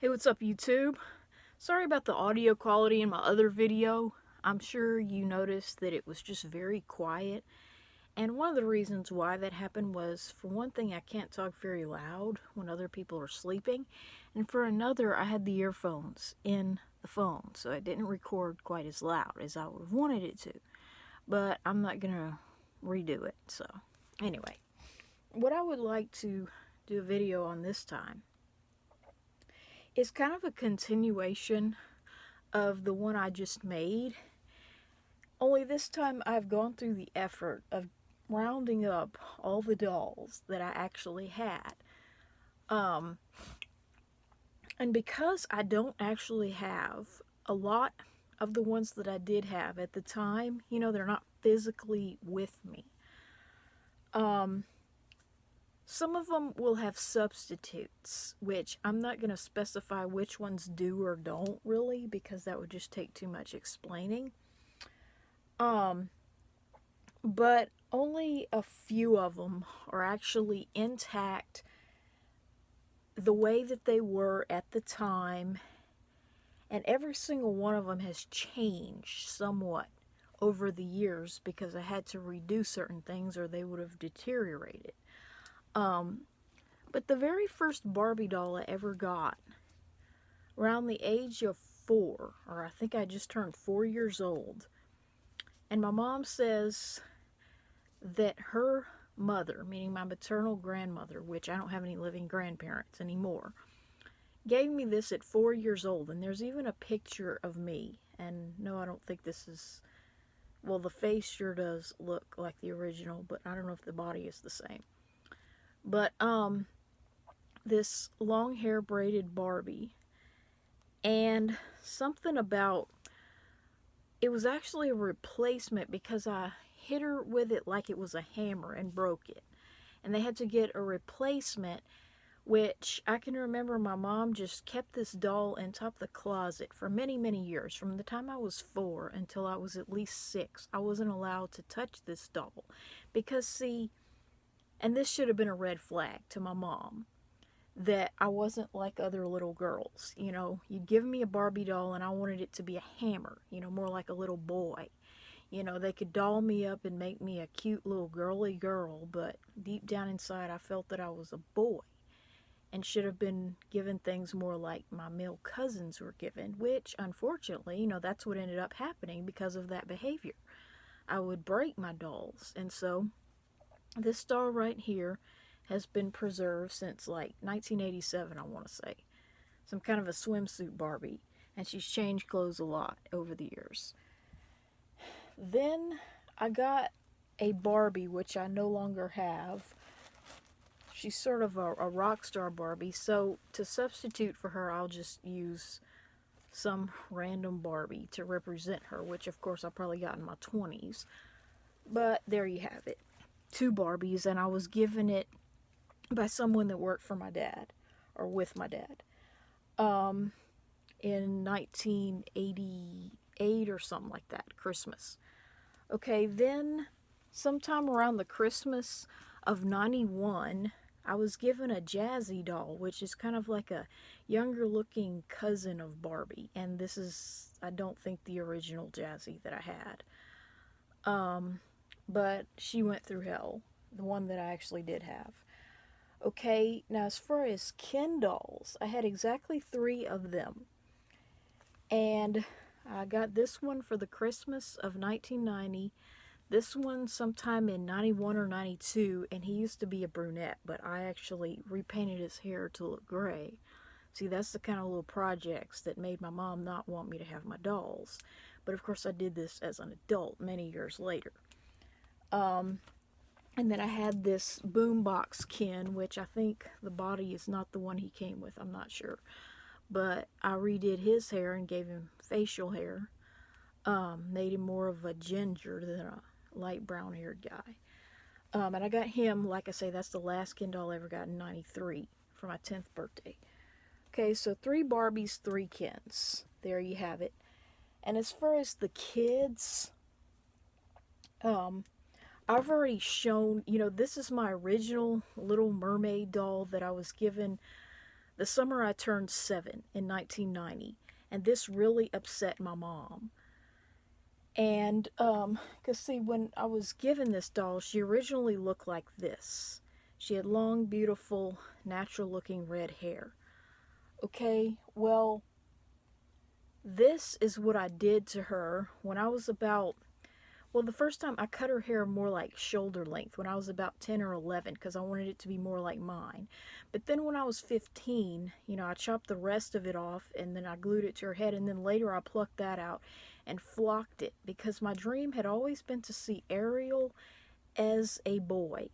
Hey, what's up, YouTube? Sorry about the audio quality in my other video. I'm sure you noticed that it was just very quiet. And one of the reasons why that happened was, for one thing, I can't talk very loud when other people are sleeping. And for another, I had the earphones in the phone, so it didn't record quite as loud as I would have wanted it to. But I'm not going to redo it. So, anyway, what I would like to do a video on this time is kind of a continuation of the one I just made. Only this time I've gone through the effort of rounding up all the dolls that I actually had. Um, and because I don't actually have a lot of the ones that I did have at the time, they're not physically with me. Some of them will have substitutes, which I'm not going to specify which ones do or don't really, because that would just take too much explaining. But only a few of them are actually intact the way that they were at the time, and every single one of them has changed somewhat over the years because I had to redo certain things or they would have deteriorated. But the very first Barbie doll I ever got, around the age of 4, or I think I just turned 4 years old, and my mom says that her mother, meaning my maternal grandmother, which I don't have any living grandparents anymore, gave me this at 4 years old. And there's even a picture of me. And no, I don't think this is, well, the face sure does look like the original, but I don't know if the body is the same. But this long hair braided Barbie, and something about it was actually a replacement because I hit her with it like it was a hammer and broke it. And they had to get a replacement, which I can remember my mom just kept this doll in top of the closet for many, many years. From the time I was 4 until I was at least 6, I wasn't allowed to touch this doll. Because, see, and this should have been a red flag to my mom, that I wasn't like other little girls. You'd give me a Barbie doll and I wanted it to be a hammer, more like a little boy. They could doll me up and make me a cute little girly girl, but deep down inside I felt that I was a boy and should have been given things more like my male cousins were given, which unfortunately, that's what ended up happening because of that behavior. I would break my dolls, and so this doll right here has been preserved since like 1987, I want to say. Some kind of a swimsuit Barbie, and she's changed clothes a lot over the years. Then I got a Barbie, which I no longer have. She's sort of a rock star Barbie, so to substitute for her, I'll just use some random Barbie to represent her, which of course I probably got in my 20s. But there you have it. 2 Barbies, and I was given it by someone that worked for my dad, or with my dad, in 1988 or something like that, Christmas. Okay, then sometime around the Christmas of 91, I was given a Jazzy doll, which is kind of like a younger looking cousin of Barbie. And this is, I don't think, the original Jazzy that I had. But she went through hell, the one that I actually did have. Okay, now as far as Ken dolls, I had exactly 3 of them. And I got this one for the Christmas of 1990. This one sometime in 91 or 92, and he used to be a brunette, but I actually repainted his hair to look gray. See, that's the kind of little projects that made my mom not want me to have my dolls. But of course I did this as an adult many years later. And then I had this boombox Ken, which I think the body is not the one he came with, I'm not sure. But I redid his hair and gave him facial hair. Made him more of a ginger than a light brown haired guy. And I got him, like I say, that's the last Ken doll I ever got in 93 for my 10th birthday. Okay, so 3 Barbies, 3 Kens. There you have it. And as far as the kids, I've already shown, this is my original Little Mermaid doll that I was given the summer I turned 7 in 1990. And this really upset my mom. And, because see, when I was given this doll, she originally looked like this. She had long, beautiful, natural looking red hair. Okay, well, this is what I did to her when I was about, well, the first time I cut her hair more like shoulder length when I was about 10 or 11 because I wanted it to be more like mine. But then when I was 15, I chopped the rest of it off and then I glued it to her head, and then later I plucked that out and flocked it because my dream had always been to see Ariel as a boy,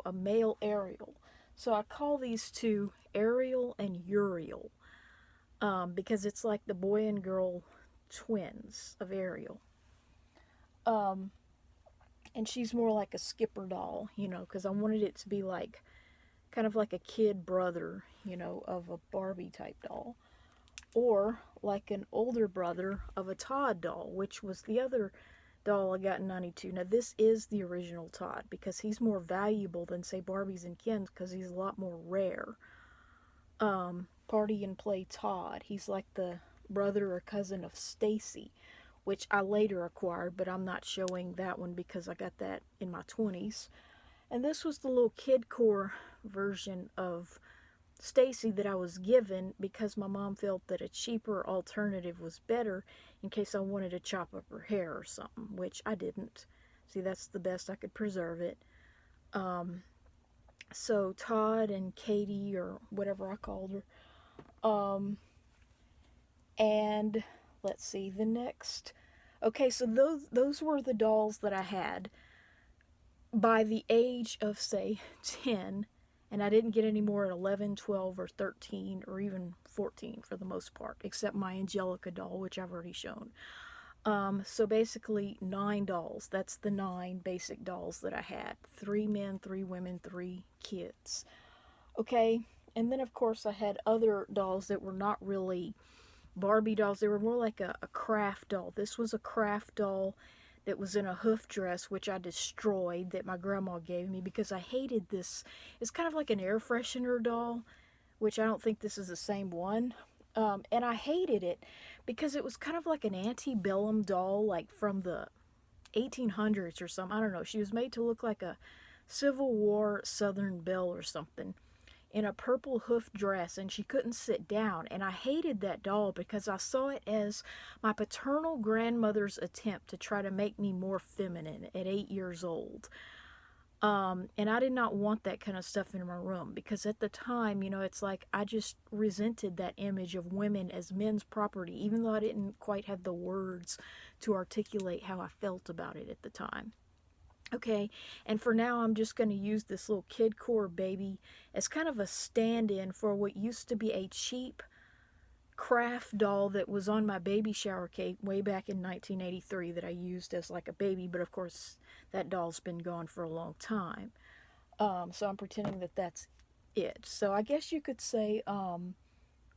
a male Ariel. So I call these two Ariel and Uriel, because it's like the boy and girl twins of Ariel. Um, and she's more like a skipper doll, because I wanted it to be like kind of like a kid brother, of a Barbie type doll, or like an older brother of a Todd doll, which was the other doll I got in 92. Now, this is the original Todd because he's more valuable than, say, Barbies and Kens because he's a lot more rare. Party and Play Todd. He's like the brother or cousin of Stacy, which I later acquired, but I'm not showing that one because I got that in my 20s. And this was the little kid core version of Stacy that I was given because my mom felt that a cheaper alternative was better in case I wanted to chop up her hair or something, which I didn't. See, that's the best I could preserve it. So Todd and Katie, or whatever I called her, and let's see the next. Okay, so those were the dolls that I had by the age of, say, 10, and I didn't get any more at 11, 12, or 13, or even 14 for the most part, except my Angelica doll, which I've already shown. So basically 9 dolls. That's the 9 basic dolls that I had. 3 men, 3 women, 3 kids. Okay, and then of course I had other dolls that were not really Barbie dolls. They were more like a craft doll. This was a craft doll that was in a hoof dress, which I destroyed, that my grandma gave me because I hated this. It's kind of like an air freshener doll, which I don't think this is the same one. And I hated it because it was kind of like an antebellum doll, like from the 1800s or something. I don't know. She was made to look like a Civil War Southern belle or something in a purple hoof dress, and she couldn't sit down. And I hated that doll because I saw it as my paternal grandmother's attempt to try to make me more feminine at 8 years old. And I did not want that kind of stuff in my room because at the time, it's like I just resented that image of women as men's property, even though I didn't quite have the words to articulate how I felt about it at the time. Okay, and for now, I'm just going to use this little kid core baby as kind of a stand-in for what used to be a cheap craft doll that was on my baby shower cake way back in 1983 that I used as like a baby, but of course that doll's been gone for a long time. So I'm pretending that that's it. So I guess you could say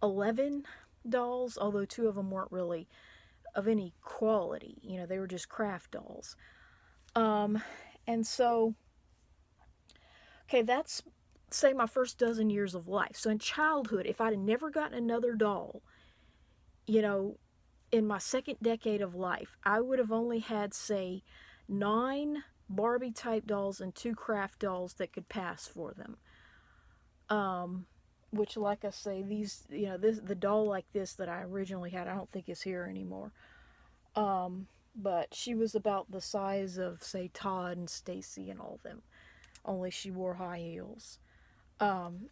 11 dolls, although 2 of them weren't really of any quality. They were just craft dolls. And so, okay, that's, say, my first dozen years of life. So in childhood, if I'd have never gotten another doll, in my second decade of life, I would have only had, say, 9 Barbie type dolls and 2 craft dolls that could pass for them. Which, like I say, these, the doll like this that I originally had, I don't think is here anymore. But she was about the size of, say, Todd and Stacy and all of them. Only she wore high heels.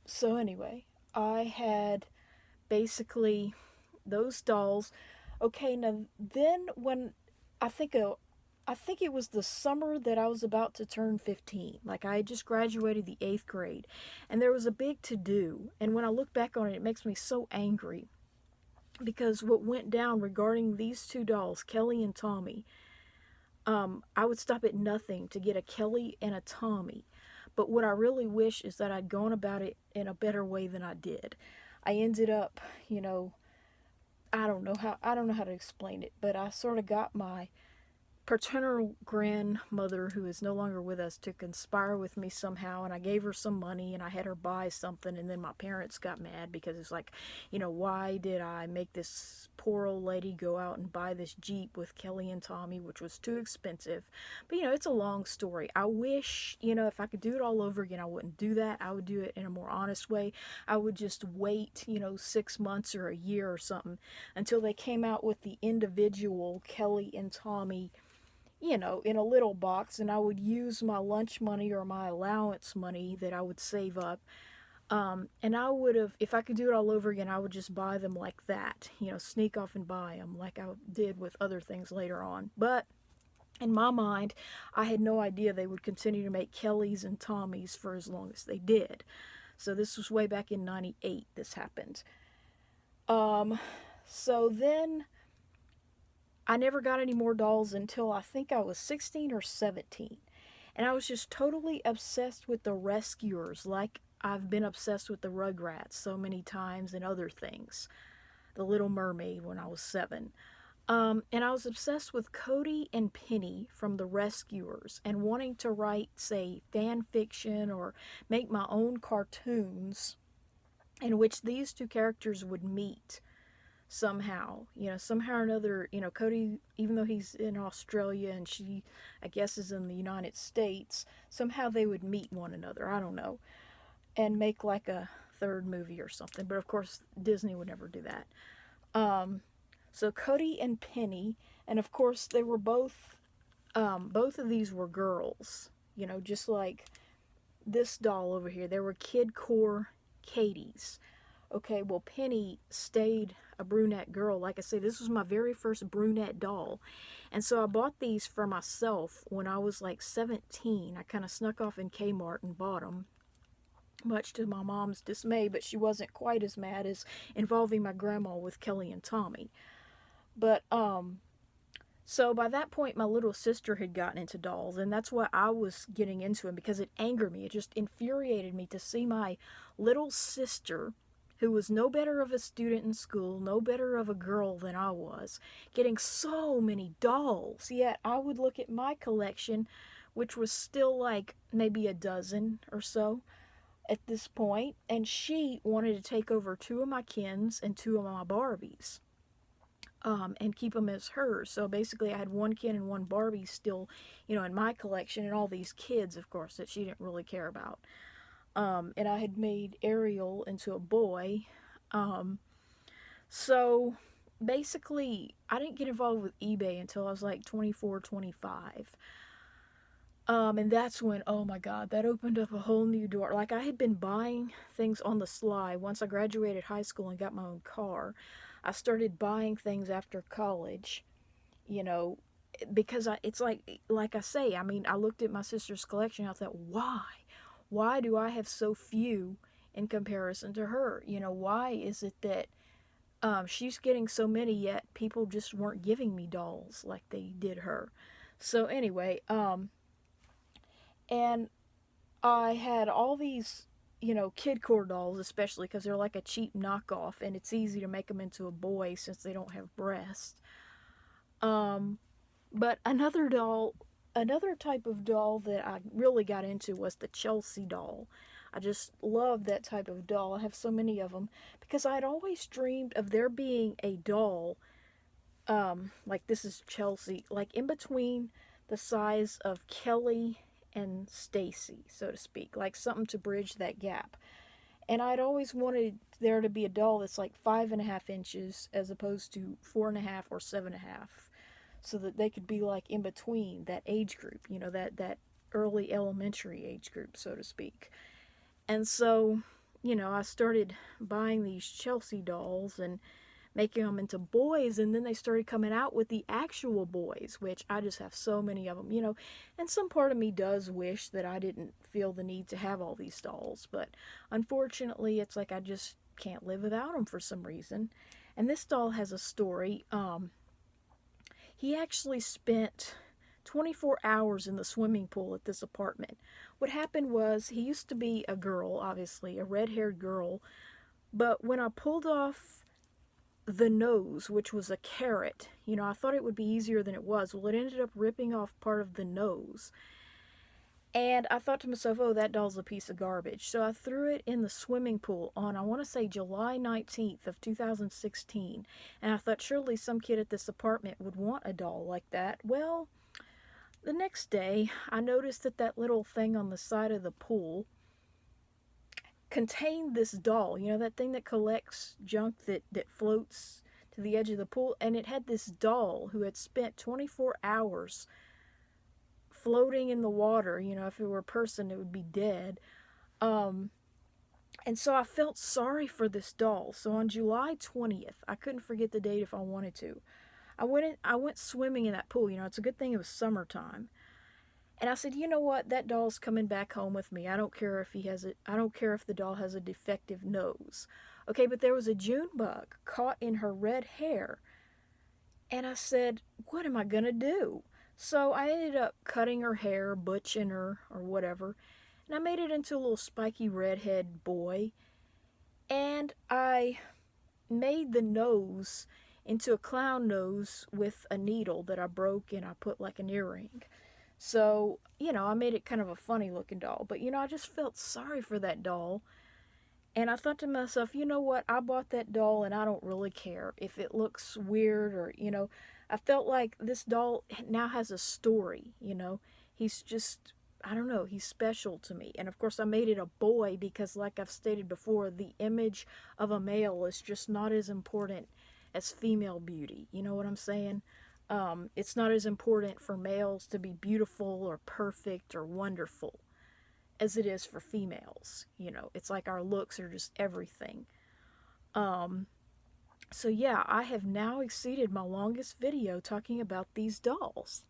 So anyway, I had basically those dolls. Okay, now then when I think it was the summer that I was about to turn 15. Like I had just graduated the 8th grade, and there was a big to-do. And when I look back on it, it makes me so angry because what went down regarding these 2 dolls, Kelly and Tommy, I would stop at nothing to get a Kelly and a Tommy. But what I really wish is that I'd gone about it in a better way than I did. I ended up, I don't know how to explain it, but I sort of got my paternal grandmother, who is no longer with us, to conspire with me somehow, and I gave her some money and I had her buy something, and then my parents got mad because it's like, why did I make this poor old lady go out and buy this Jeep with Kelly and Tommy, which was too expensive. But it's a long story. I wish, if I could do it all over again, I wouldn't do that. I would do it in a more honest way. I would just wait 6 months or a year or something until they came out with the individual Kelly and Tommy, in a little box, and I would use my lunch money or my allowance money that I would save up. And I would have, if I could do it all over again, I would just buy them like that, sneak off and buy them like I did with other things later on. But in my mind, I had no idea they would continue to make Kelly's and Tommy's for as long as they did. So this was way back in '98 this happened. Um, so then I never got any more dolls until I think I was 16 or 17. And I was just totally obsessed with the Rescuers, like I've been obsessed with the Rugrats so many times and other things. The Little Mermaid when I was 7. And I was obsessed with Cody and Penny from the Rescuers and wanting to write, say, fan fiction or make my own cartoons in which these two characters would meet somehow. Somehow or another, Cody, even though he's in Australia and she, I guess, is in the United States, somehow they would meet one another. I don't know. And make like a third movie or something. But of course, Disney would never do that. So Cody and Penny, and of course they were both of these were girls, just like this doll over here. They were Kid Core Katies. Okay, well, Penny stayed a brunette girl. Like I say, this was my very first brunette doll. And so I bought these for myself when I was like 17. I kind of snuck off in Kmart and bought them, much to my mom's dismay, but she wasn't quite as mad as involving my grandma with Kelly and Tommy. But, so by that point, my little sister had gotten into dolls, and that's why I was getting into them, because it angered me. It just infuriated me to see my little sister, who was no better of a student in school, no better of a girl than I was, getting so many dolls. Yet I would look at my collection, which was still like maybe a dozen or so at this point, and she wanted to take over 2 of my Kens and 2 of my Barbies. And keep them as hers. So basically, I had 1 Ken and 1 Barbie still, in my collection, and all these kids, of course, that she didn't really care about. And I had made Ariel into a boy. So basically, I didn't get involved with eBay until I was like 24, 25. And that's when, oh my God, that opened up a whole new door. Like, I had been buying things on the sly. Once I graduated high school and got my own car, I started buying things after college, you know, because it's like I say, I mean, I looked at my sister's collection, I thought, why? Why do I have so few in comparison to her? Why is it that she's getting so many, yet people just weren't giving me dolls like they did her? So anyway, and I had all these, kid core dolls, especially because they're like a cheap knockoff, and it's easy to make them into a boy since they don't have breasts. Um, but another type of doll that I really got into was the Chelsea doll. I just love that type of doll. I have so many of them because I had always dreamed of there being a doll, like this is Chelsea, like in between the size of Kelly and Stacy, so to speak, like something to bridge that gap. And I'd always wanted there to be a doll that's like 5.5 inches as opposed to 4.5 or 7.5, so that they could be like in between that age group, that early elementary age group, so to speak. And so, I started buying these Chelsea dolls and making them into boys, and then they started coming out with the actual boys, which I just have so many of them, and some part of me does wish that I didn't feel the need to have all these dolls, but unfortunately it's like I just can't live without them for some reason. And this doll has a story. He actually spent 24 hours in the swimming pool at this apartment. What happened was, he used to be a girl, obviously, a red-haired girl, but when I pulled off the nose, which was a carrot. You know, I thought it would be easier than it was. Well, it ended up ripping off part of the nose. And I thought to myself, oh, that doll's a piece of garbage. So I threw it in the swimming pool on, I want to say, July 19th of 2016. And I thought surely some kid at this apartment would want a doll like that. Well, the next day, I noticed that that little thing on the side of the pool contained this doll. You know, that thing that collects junk that floats to the edge of the pool. And it had this doll who had spent 24 hours floating in the water. You know, if it were a person, it would be dead. Um, and so I felt sorry for this doll. So on July 20th, I couldn't forget the date if I wanted to. I went swimming in that pool. You know, it's a good thing it was summertime. And I said, you know what? That doll's coming back home with me. I don't care if I don't care if the doll has a defective nose. Okay, but there was a June bug caught in her red hair. And I said, what am I going to do? So I ended up cutting her hair, butching her, or whatever. And I made it into a little spiky redhead boy. And I made the nose into a clown nose with a needle that I broke and I put like an earring. So, you know, I made it kind of a funny looking doll. But, you know, I just felt sorry for that doll. And I thought to myself, you know what? I bought that doll and I don't really care if it looks weird or, you know, I felt like this doll now has a story, you know. He's just, I don't know, he's special to me. And of course, I made it a boy because, like I've stated before, the image of a male is just not as important as female beauty. You know what I'm saying? It's not as important for males to be beautiful or perfect or wonderful as it is for females. You know, it's like our looks are just everything. Um, so yeah, I have now exceeded my longest video talking about these dolls.